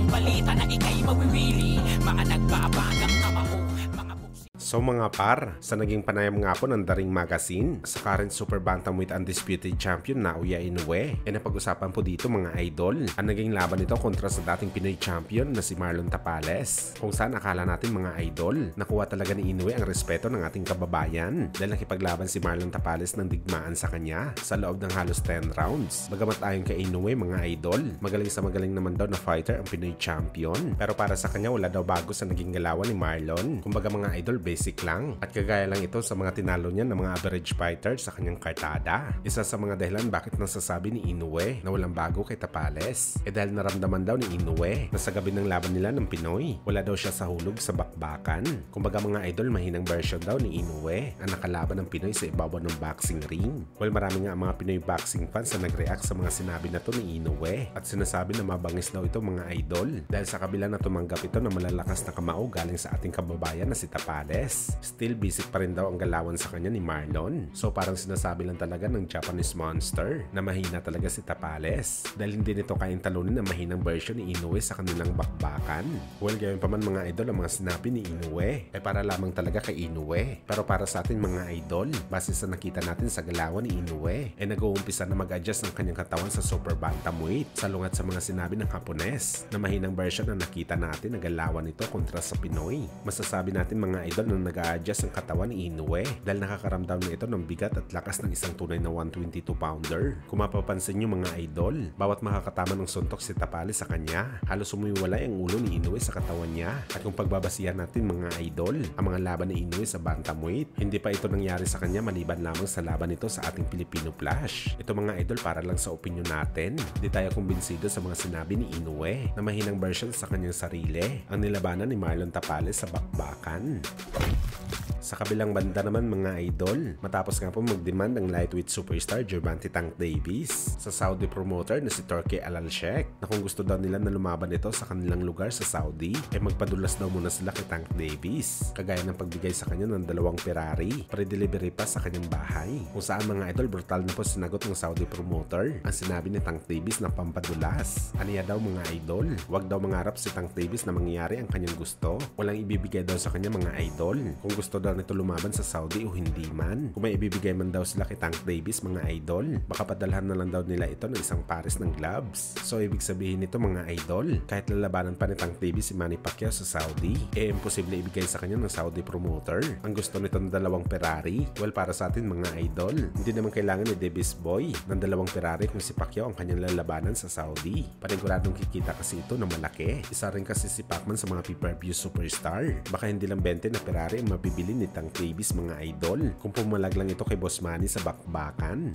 balita na ika'y mawiwili. Mga nagbabagang kamao, mga So mga par, sa naging panayam nga po ng Daring Magazine, sa current Super Bantamweight Undisputed Champion Naoya Inoue, napag-usapan po dito mga idol, ang naging laban nito kontra sa dating Pinoy Champion na si Marlon Tapales. Kung saan akala natin mga idol, nakuha talaga ni Inoue ang respeto ng ating kababayan dahil nakipaglaban si Marlon Tapales ng digmaan sa kanya sa loob ng halos 10 rounds. Bagamat ayon kay Inoue mga idol, magaling naman daw na fighter ang Pinoy Champion. Pero para sa kanya wala daw bago sa naging galawan ni Marlon. Kumbaga mga idol, basic lang. At kagaya lang ito sa mga tinalo niya ng mga average fighters sa kanyang kartada. Isa sa mga dahilan bakit nasasabi ni Inoue na walang bago kay Tapales. Dahil naramdaman daw ni Inoue na sa gabi ng laban nila ng Pinoy, wala daw siya sa hulog sa bakbakan. Kumbaga mga idol, mahinang version daw ni Inoue ang nakalaban ng Pinoy sa ibabaw ng boxing ring. Well, marami nga mga Pinoy boxing fans na nag-react sa mga sinabi na to ni Inoue at sinasabi na mabangis daw ito mga idol dahil sa kabila na tumanggap ito na malalakas na kamao galing sa ating kababayan na si Tapales. Still basic pa rin daw ang galawan sa kanya ni Marlon. So parang sinasabi lang talaga ng Japanese monster na mahina talaga si Tapales dahil hindi nito kayang talunin ang mahinang version ni Inoue sa kanilang bakbakan. Well, gayon pa man mga idol ang mga sinabi ni Inoue para lamang talaga kay Inoue. Pero para sa atin mga idol, base sa nakita natin sa galawan ni Inoue, nag-uumpisa na mag-adjust ang kanyang katawan sa super bantamweight salungat sa mga sinabi ng Hapones na mahinang version na nakita natin na galawan nito kontra sa Pinoy. Masasabi natin mga idol na nag-a-adjust ang katawan ni Inoue dahil nakakaramdam na ito ng bigat at lakas ng isang tunay na 122-pounder. Kung mapapansin nyo mga idol, bawat makakatama ng suntok si Tapales sa kanya, halos umiwalay ang ulo ni Inoue sa katawan niya. At kung pagbabasihan natin mga idol, ang mga laban ni Inoue sa bantamweight, hindi pa ito nangyari sa kanya maliban lamang sa laban nito sa ating Filipino Flash. Ito mga idol para lang sa opinion natin. Hindi tayo kumbinsido sa mga sinabi ni Inoue na mahinang version sa kanyang sarili ang nilabanan ni Marlon Tapales sa bakbakan. Sa kabilang banda naman mga idol, matapos nga po mag-demand ang lightweight superstar Gervonta Tank Davis sa Saudi promoter na si Turki Al-Sheikh na kung gusto daw nila na lumaban ito sa kanilang lugar sa Saudi, magpadulas daw muna sila kay Tank Davis. Kagaya ng pagbigay sa kanya ng 2 Ferrari, pre-delivery pa sa kanyang bahay. Kung saan mga idol, brutal na po sinagot ng Saudi promoter ang sinabi ni Tank Davis na pampadulas. Aniya daw mga idol, wag daw mangarap si Tank Davis na mangyari ang kanyang gusto. Walang ibibigay daw sa kanya mga idol. Kung gusto daw nito lumaban sa Saudi o hindi man. Kung may ibibigay man daw sila kay Tank Davis mga idol, baka padalhan na lang daw nila ito ng isang pares ng gloves. So ibig sabihin nito mga idol, kahit lalabanan pa ni Tank Davis si Manny Pacquiao sa Saudi, imposible ibigay sa kanya ng Saudi promoter ang gusto nito ng 2 Ferrari. Well, para sa atin mga idol, hindi naman kailangan ni Davis Boy ng 2 Ferrari kung si Pacquiao ang kanyang lalabanan sa Saudi. Paniguradong kikita kasi ito na malaki. Isa rin kasi si Pacman sa mga pay-per-view superstar. Baka hindi lang 20 na Ferrari ang mabibili ni Tank Davis mga idol kung pumalag lang ito kay Boss Manny sa bakbakan.